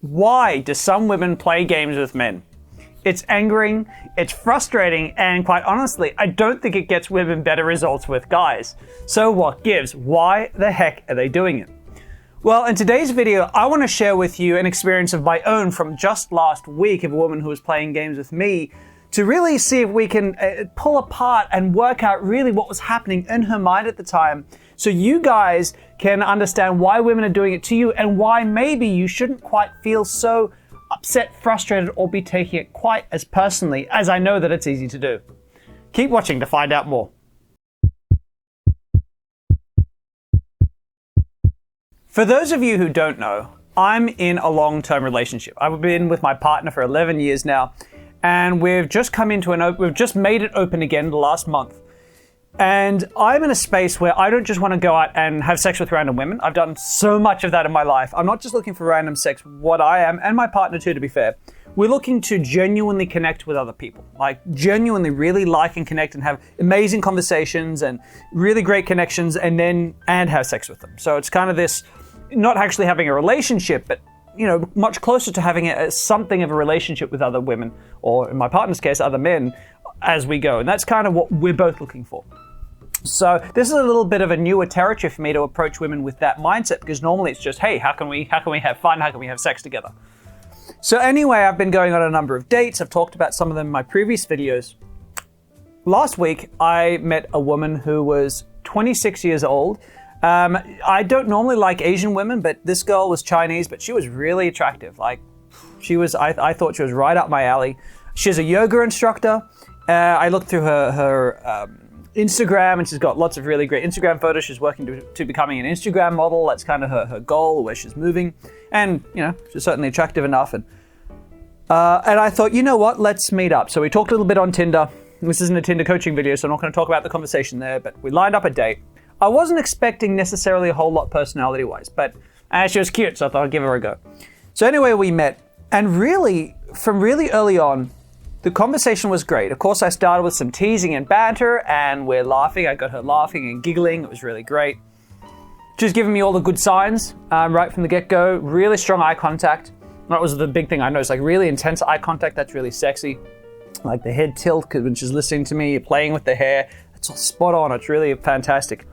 Why do some women play games with men? It's angering, it's frustrating, and quite honestly, I don't think it gets women better results with guys. So what gives? Why the heck are they doing it? Well, in today's video, I want to share with you an experience of my own from just last week of a woman who was playing games with me to really see if we can pull apart and work out really what was happening in her mind at the time so you guys can understand why women are doing it to you and why maybe you shouldn't quite feel so upset, frustrated, or be taking it quite as personally as I know that it's easy to do. Keep watching to find out more. For those of you who don't know, I'm in a long-term relationship. I've been with my partner for 11 years now, and we've just made it open again the last month. And I'm in a space where I don't just want to go out and have sex with random women. I've done so much of that in my life. I'm not just looking for random sex. What I am, and my partner too, to be fair, we're looking to genuinely connect with other people. Like genuinely really like and connect and have amazing conversations and really great connections and have sex with them. So it's kind of this, not actually having a relationship, but much closer to having something of a relationship with other women, or in my partner's case, other men, as we go. And that's kind of what we're both looking for. So this is a little bit of a newer territory for me to approach women with that mindset, because normally it's just, hey, how can we have fun? How can we have sex together? So anyway, I've been going on a number of dates. I've talked about some of them in my previous videos. Last week, I met a woman who was 26 years old. I don't normally like Asian women, but this girl was Chinese, but she was really attractive. Like, I thought she was right up my alley. She's a yoga instructor. I looked through her Instagram, and she's got lots of really great Instagram photos. She's working to becoming an Instagram model. That's kind of her goal, where she's moving. And, she's certainly attractive enough. And I thought, you know what, let's meet up. So we talked a little bit on Tinder. This isn't a Tinder coaching video, so I'm not going to talk about the conversation there, but we lined up a date. I wasn't expecting necessarily a whole lot personality-wise, but she was cute, so I thought I'd give her a go. So anyway, we met, and really, from really early on, the conversation was great. Of course, I started with some teasing and banter, and we're laughing. I got her laughing and giggling. It was really great. She was giving me all the good signs right from the get-go. Really strong eye contact. That was the big thing I noticed, like really intense eye contact. That's really sexy. Like the head tilt, because when she's listening to me, you're playing with the hair. It's all spot on. It's really fantastic.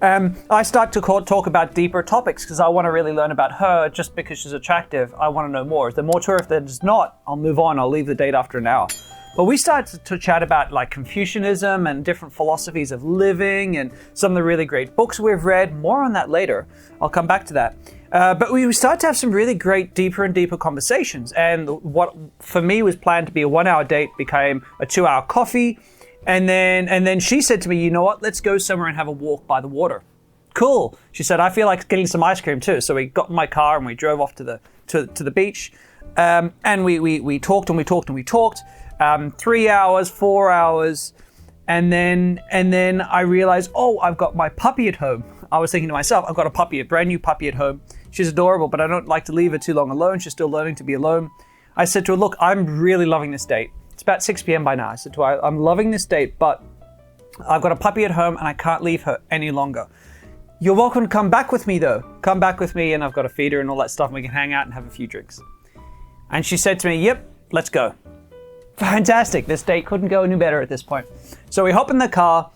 I start to talk about deeper topics because I want to really learn about her. Just because she's attractive, I want to know more. If there's more to her, if there's not, I'll move on. I'll leave the date after an hour. But we started to chat about like Confucianism and different philosophies of living and some of the really great books we've read. More on that later. I'll come back to that. But we started to have some really great deeper and deeper conversations. And what for me was planned to be a 1-hour date became a 2-hour coffee. And then she said to me, you know what, let's go somewhere and have a walk by the water. Cool. She said, I feel like getting some ice cream too. So we got in my car and we drove off to the beach. And we talked and we talked and we talked. 3 hours, 4 hours. And then I realized, oh, I've got my puppy at home. I was thinking to myself, I've got a brand new puppy at home. She's adorable, but I don't like to leave her too long alone. She's still learning to be alone. I said to her, look, I'm really loving this date. It's about 6 p.m. by now. I said to her, I'm loving this date, but I've got a puppy at home and I can't leave her any longer. You're welcome to come back with me though. Come back with me, and I've got to feed her and all that stuff, and we can hang out and have a few drinks. And she said to me, yep, let's go. Fantastic. This date couldn't go any better at this point. So we hop in the car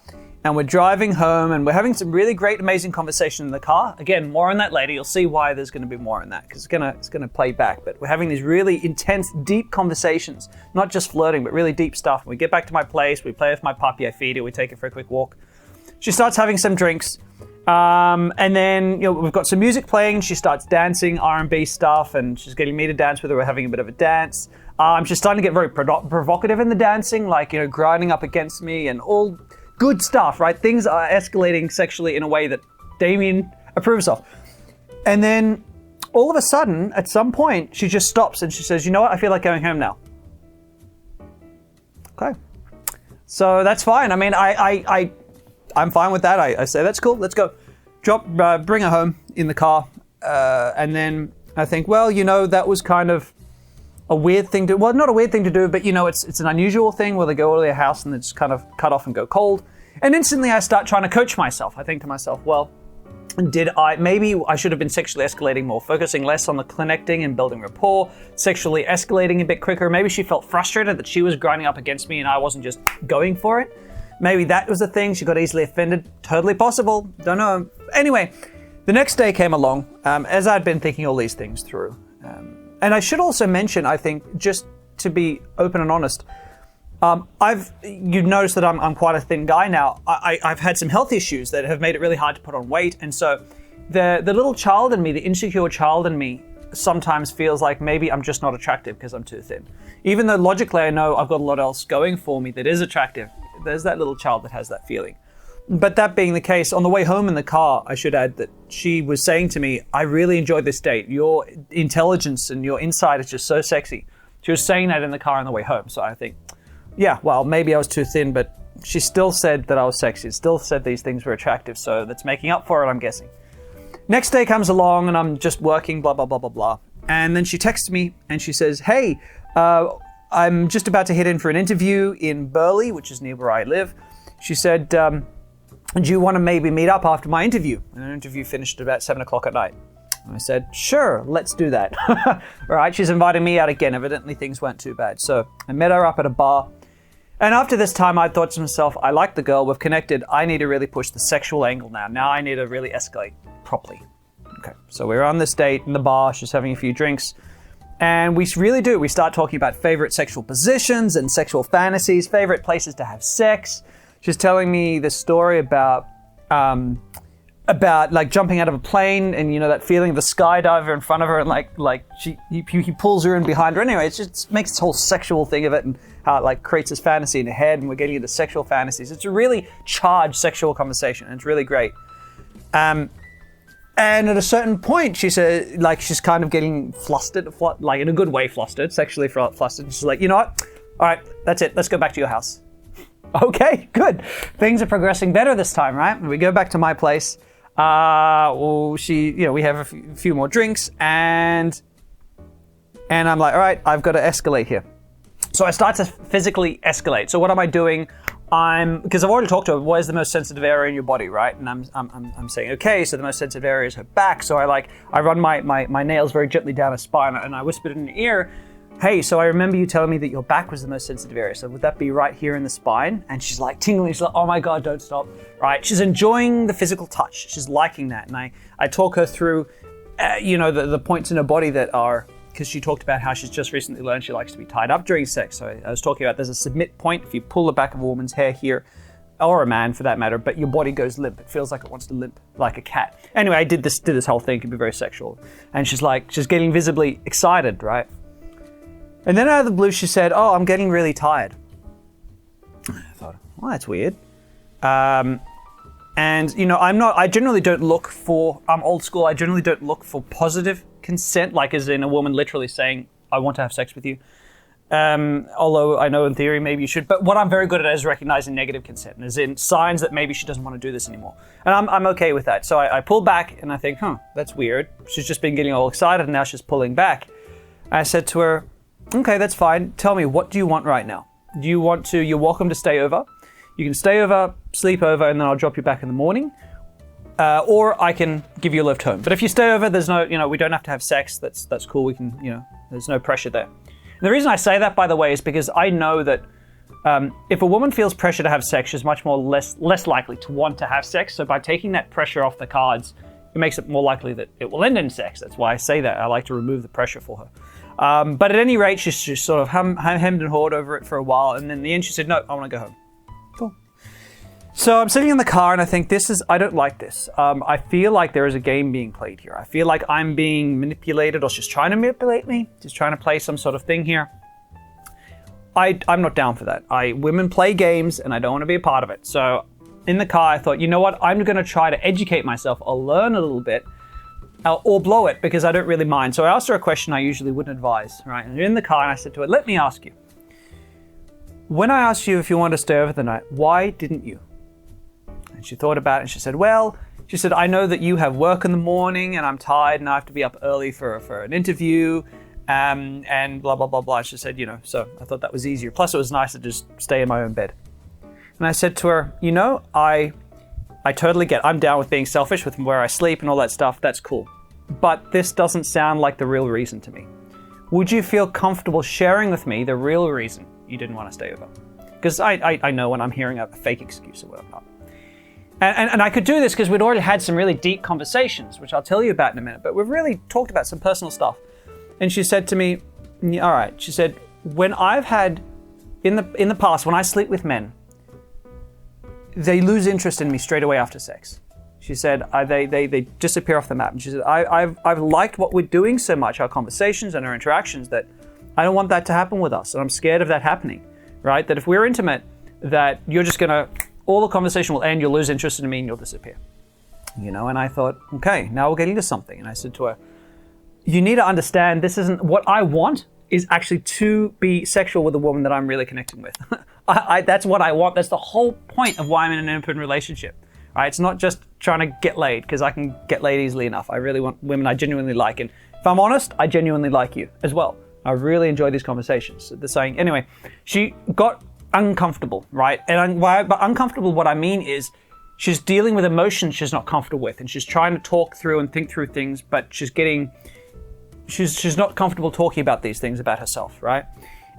and we're driving home, and we're having some really great, amazing conversation in the car. Again, more on that later. You'll see why there's going to be more on that, because it's going to play back. But we're having these really intense, deep conversations, not just flirting, but really deep stuff. We get back to my place, we play with my puppy, I feed her, we take her for a quick walk. She starts having some drinks, and then we've got some music playing. She starts dancing, R&B stuff, and she's getting me to dance with her. We're having a bit of a dance. She's starting to get very provocative in the dancing, like grinding up against me and all good stuff, right? Things are escalating sexually in a way that Damien approves of. And then all of a sudden, at some point, she just stops and she says, you know what? I feel like going home now. Okay. So that's fine. I mean, I'm fine with that. I say, that's cool. Let's go. Bring her home in the car. And then I think, well, that was kind of a weird thing to, well, not a weird thing to do, but it's an unusual thing where they go to their house and they just kind of cut off and go cold. And instantly I start trying to coach myself. I think to myself, well, Maybe I should have been sexually escalating more, focusing less on the connecting and building rapport, sexually escalating a bit quicker. Maybe she felt frustrated that she was grinding up against me and I wasn't just going for it. Maybe that was the thing. She got easily offended. Totally possible. Don't know. Anyway, the next day came along as I'd been thinking all these things through. And I should also mention, I think, just to be open and honest, you've noticed that I'm quite a thin guy now. I've had some health issues that have made it really hard to put on weight. And so the little child in me, the insecure child in me, sometimes feels like maybe I'm just not attractive because I'm too thin. Even though logically I know I've got a lot else going for me that is attractive, there's that little child that has that feeling. But that being the case, on the way home in the car, I should add that she was saying to me, I really enjoyed this date. Your intelligence and your insight is just so sexy. She was saying that in the car on the way home. So I think, yeah, well, maybe I was too thin, but she still said that I was sexy, still said these things were attractive. So that's making up for it, I'm guessing. Next day comes along and I'm just working, blah, blah, blah, blah, blah. And then she texts me and she says, hey, I'm just about to head in for an interview in Burley, which is near where I live. She said, do you want to maybe meet up after my interview? And her interview finished at about 7 o'clock at night. And I said, sure, let's do that. All right, she's inviting me out again. Evidently things weren't too bad. So I met her up at a bar. And after this time, I thought to myself, I like the girl, we've connected. I need to really push the sexual angle now. Now I need to really escalate properly. Okay, so we're on this date in the bar. She's having a few drinks. And we really do. We start talking about favorite sexual positions and sexual fantasies, favorite places to have sex. She's telling me this story about like jumping out of a plane and, you know, that feeling of the skydiver in front of her and he pulls her in behind her. Anyway, it just makes this whole sexual thing of it and how it like creates this fantasy in her head and we're getting into sexual fantasies. It's a really charged sexual conversation and it's really great. And at a certain point, she said, like, she's kind of getting flustered, like in a good way flustered, sexually flustered. She's like, you know what? All right, that's it. Let's go back to your house. Okay, good. Things are progressing better this time, right? We go back to my place. We have a few more drinks and I'm like, all right, I've got to escalate here. So I start to physically escalate. So what am I doing? Because I've already talked to her, what is the most sensitive area in your body, right? And I'm saying, okay, so the most sensitive area is her back. So I run my nails very gently down her spine and I whispered in her ear, hey, so I remember you telling me that your back was the most sensitive area. So would that be right here in the spine? And she's like tingling. She's like, oh my God, don't stop. Right? She's enjoying the physical touch. She's liking that. And I talk her through, the points in her body that are, because she talked about how she's just recently learned she likes to be tied up during sex. So I was talking about there's a submit point. If you pull the back of a woman's hair here, or a man for that matter, but your body goes limp. It feels like it wants to limp like a cat. Anyway, I did this whole thing. It could be very sexual. And she's getting visibly excited, right? And then out of the blue, she said, oh, I'm getting really tired. I thought, well, that's weird. And, I generally don't look for, I'm old school, I generally don't look for positive consent, like as in a woman literally saying, I want to have sex with you. Although I know in theory maybe you should, but what I'm very good at is recognizing negative consent, as in signs that maybe she doesn't want to do this anymore. And I'm okay with that. So I pull back and I think, that's weird. She's just been getting all excited and now she's pulling back. I said to her, okay, that's fine. Tell me, what do you want right now? You're welcome to stay over. You can stay over, sleep over, and then I'll drop you back in the morning. Or I can give you a lift home. But if you stay over, there's no, we don't have to have sex. That's cool. We can, there's no pressure there. And the reason I say that, by the way, is because I know that if a woman feels pressure to have sex, she's much more less likely to want to have sex. So by taking that pressure off the cards, it makes it more likely that it will end in sex. That's why I say that. I like to remove the pressure for her. But at any rate, she's just sort of hemmed and hawed over it for a while. And then in the end, she said, no, I want to go home. Cool. So I'm sitting in the car and I think I don't like this. I feel like there is a game being played here. I feel like I'm being manipulated or she's trying to manipulate me. She's trying to play some sort of thing here. I'm not down for that. Women play games and I don't want to be a part of it. So in the car, I thought, you know what? I'm going to try to educate myself. I'll learn a little bit. Or blow it because I don't really mind. So I asked her a question I usually wouldn't advise, right? And in the car and I said to her, let me ask you. When I asked you if you wanted to stay over the night, why didn't you? And she thought about it and she said, I know that you have work in the morning and I'm tired and I have to be up early for an interview and blah, blah, blah, blah. She said, so I thought that was easier. Plus it was nice to just stay in my own bed. And I said to her, I I totally get it. I'm down with being selfish with where I sleep and all that stuff. That's cool. But this doesn't sound like the real reason to me. Would you feel comfortable sharing with me the real reason you didn't want to stay over? Because I know when I'm hearing a fake excuse or whatnot. And I could do this because we'd already had some really deep conversations, which I'll tell you about in a minute, but we've really talked about some personal stuff. And she said to me, all right, she said, when I've had, in the past, when I sleep with men, they lose interest in me straight away after sex. She said, they disappear off the map. And she said, I've liked what we're doing so much, our conversations and our interactions, that I don't want that to happen with us. And I'm scared of that happening, right? That if we're intimate, that you're just going to, all the conversation will end, you'll lose interest in me and you'll disappear. And I thought, okay, now we're getting to something. And I said to her, you need to understand this isn't, what I want is actually to be sexual with a woman that I'm really connecting with. That's what I want. That's the whole point of why I'm in an open relationship. Right? It's not just trying to get laid, because I can get laid easily enough. I really want women I genuinely like. And if I'm honest, I genuinely like you as well. I really enjoy these conversations. So they're saying, anyway, she got uncomfortable, right? And by uncomfortable, what I mean is she's dealing with emotions she's not comfortable with, and she's trying to talk through and think through things, but she's not comfortable talking about these things about herself, right?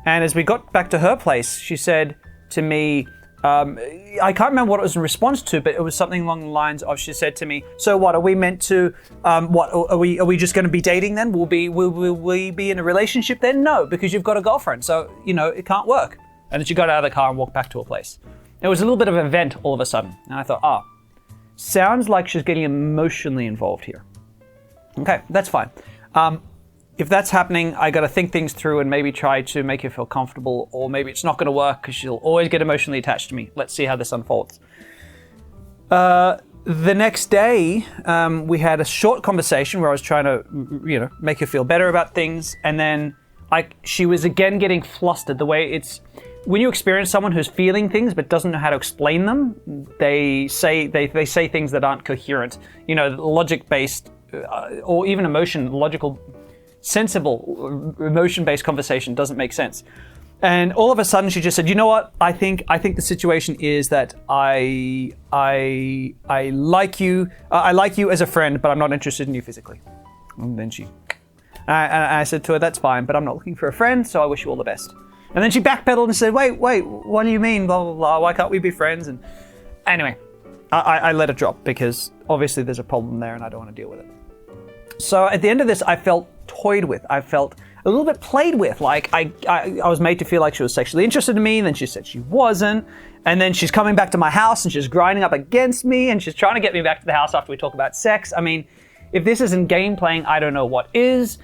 And as we got back to her place, she said to me, I can't remember what it was in response to, but it was something along the lines of, she said to me, so what, are we meant to, what, are we just going to be dating then? Will we be in a relationship then? No, because you've got a girlfriend, so, it can't work. And then she got out of the car and walked back to her place. It was a little bit of an event all of a sudden. And I thought, sounds like she's getting emotionally involved here. Okay, that's fine. If that's happening, I got to think things through and maybe try to make her feel comfortable, or maybe it's not going to work because she'll always get emotionally attached to me. Let's see how this unfolds. The next day, we had a short conversation where I was trying to, make her feel better about things. And then she was again getting flustered. The way it's, when you experience someone who's feeling things but doesn't know how to explain them, they say things that aren't coherent. Logic-based or even logical, sensible, emotion-based conversation doesn't make sense. And all of a sudden she just said, you know what? I think the situation is that I like you. I like you as a friend, but I'm not interested in you physically. And then I said to her, that's fine, but I'm not looking for a friend, so I wish you all the best. And then she backpedaled and said, wait, what do you mean? Blah, blah, blah. Why can't we be friends? And anyway, I let it drop because obviously there's a problem there and I don't want to deal with it. So at the end of this, I felt toyed with. I felt a little bit played with. Like I was made to feel like she was sexually interested in me, and then she said she wasn't. And then she's coming back to my house and she's grinding up against me and she's trying to get me back to the house after we talk about sex. I mean, if this isn't game playing, I don't know what is.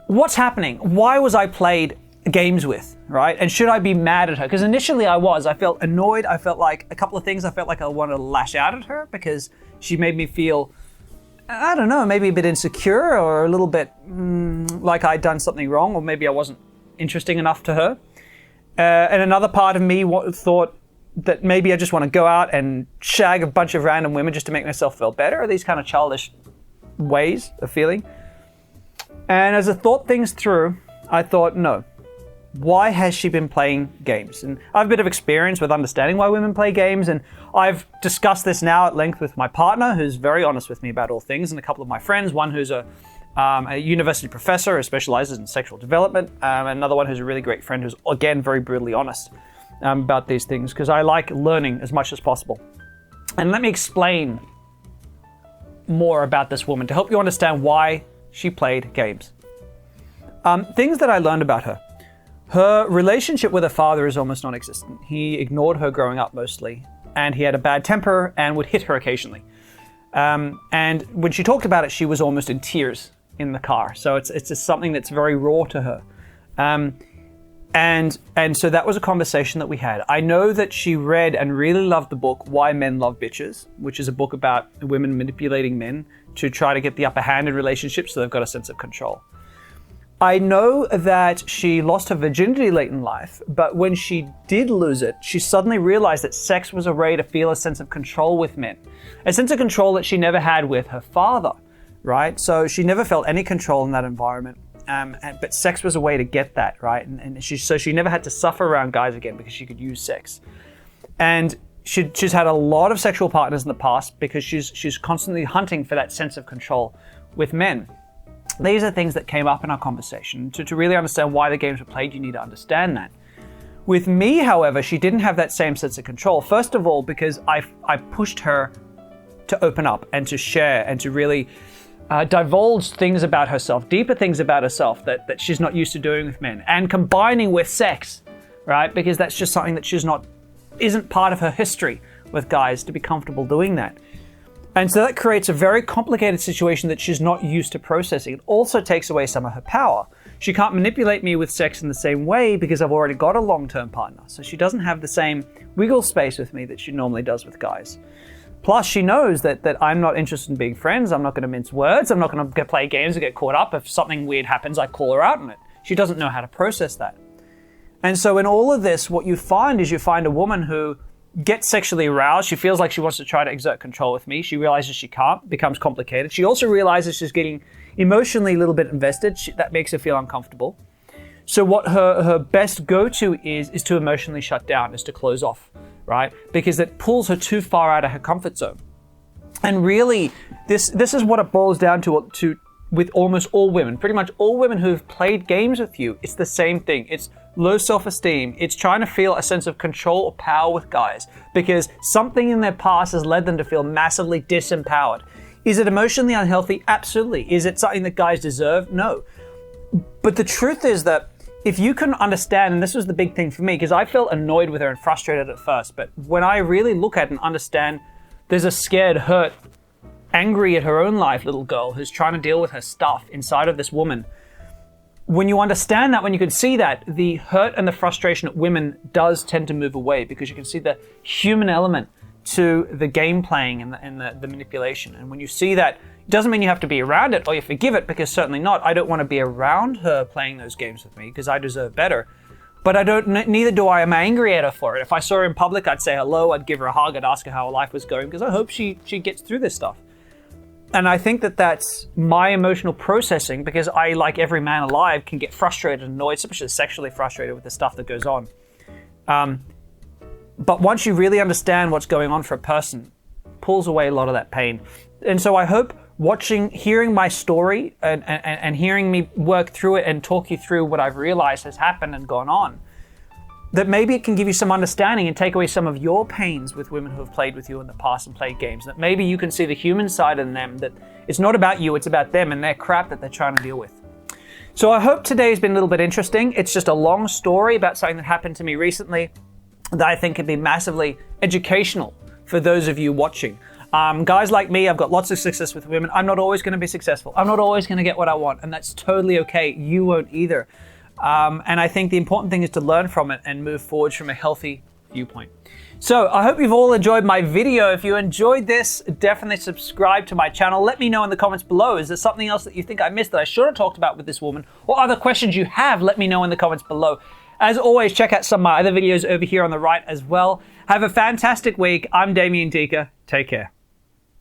What's happening? Why was I played games with, right? And should I be mad at her? Because initially I felt annoyed. I felt like a couple of things. I felt like I wanted to lash out at her because she made me feel, I don't know, maybe a bit insecure or a little bit like I'd done something wrong, or maybe I wasn't interesting enough to her. And another part of me thought that maybe I just want to go out and shag a bunch of random women just to make myself feel better. These kind of childish ways of feeling. And as I thought things through, I thought, no. Why has she been playing games? And I have a bit of experience with understanding why women play games, and I've discussed this now at length with my partner, who's very honest with me about all things, and a couple of my friends, one who's a university professor who specializes in sexual development, and another one who's a really great friend who's, again, very brutally honest about these things, because I like learning as much as possible. And let me explain more about this woman to help you understand why she played games. Things that I learned about her. Her relationship with her father is almost non-existent. He ignored her growing up mostly, and he had a bad temper and would hit her occasionally. And when she talked about it, she was almost in tears in the car. So it's just something that's very raw to her. And so that was a conversation that we had. I know that she read and really loved the book Why Men Love Bitches, which is a book about women manipulating men to try to get the upper hand in relationships so they've got a sense of control. I know that she lost her virginity late in life, but when she did lose it, she suddenly realized that sex was a way to feel a sense of control with men. A sense of control that she never had with her father, right? So she never felt any control in that environment. But sex was a way to get that, right? So she never had to suffer around guys again because she could use sex. And She's had a lot of sexual partners in the past because she's constantly hunting for that sense of control with men. These are things that came up in our conversation. To really understand why the games were played, you need to understand that. With me, however, she didn't have that same sense of control. First of all, because I pushed her to open up and to share and to really divulge things about herself, deeper things about herself that she's not used to doing with men, and combining with sex, right? Because that's just something that isn't part of her history with guys to be comfortable doing that. And so that creates a very complicated situation that she's not used to processing. It also takes away some of her power. She can't manipulate me with sex in the same way because I've already got a long-term partner. So she doesn't have the same wiggle space with me that she normally does with guys. Plus, she knows that I'm not interested in being friends. I'm not going to mince words. I'm not going to play games and get caught up. If something weird happens, I call her out on it. She doesn't know how to process that. And so in all of this, what you find a woman who gets sexually aroused. She feels like she wants to try to exert control with me. She realizes she can't. Becomes complicated. She also realizes she's getting emotionally a little bit invested. That makes her feel uncomfortable. So what her best go-to is to emotionally shut down, is to close off, right? Because it pulls her too far out of her comfort zone. And really, this is what it boils down to with almost all women. Pretty much all women who've played games with you, it's the same thing. It's low self-esteem. It's trying to feel a sense of control or power with guys because something in their past has led them to feel massively disempowered. Is it emotionally unhealthy? Absolutely. Is it something that guys deserve? No. But the truth is that if you can understand, and this was the big thing for me, because I felt annoyed with her and frustrated at first, but when I really look at and understand there's a scared, hurt, angry at her own life little girl who's trying to deal with her stuff inside of this woman. When you understand that, when you can see that, the hurt and the frustration at women does tend to move away because you can see the human element to the game playing and the manipulation. And when you see that, it doesn't mean you have to be around it or you forgive it, because certainly not. I don't want to be around her playing those games with me because I deserve better. But neither do I. I'm angry at her for it. If I saw her in public, I'd say hello, I'd give her a hug, I'd ask her how her life was going because I hope she gets through this stuff. And I think that's my emotional processing because I, like every man alive, can get frustrated and annoyed, especially sexually frustrated with the stuff that goes on. But once you really understand what's going on for a person, it pulls away a lot of that pain. And so I hope hearing my story and hearing me work through it and talk you through what I've realized has happened and gone on, that maybe it can give you some understanding and take away some of your pains with women who have played with you in the past and played games. That maybe you can see the human side in them, that it's not about you, it's about them and their crap that they're trying to deal with. So I hope today's been a little bit interesting. It's just a long story about something that happened to me recently that I think could be massively educational for those of you watching. Guys like me, I've got lots of success with women. I'm not always going to be successful. I'm not always going to get what I want, and that's totally okay. You won't either. And I think the important thing is to learn from it and move forward from a healthy viewpoint. So I hope you've all enjoyed my video. If you enjoyed this, definitely subscribe to my channel. Let me know in the comments below. Is there something else that you think I missed that I should have talked about with this woman? Or other questions you have, let me know in the comments below. As always, check out some of my other videos over here on the right as well. Have a fantastic week. I'm Damien Dika. Take care.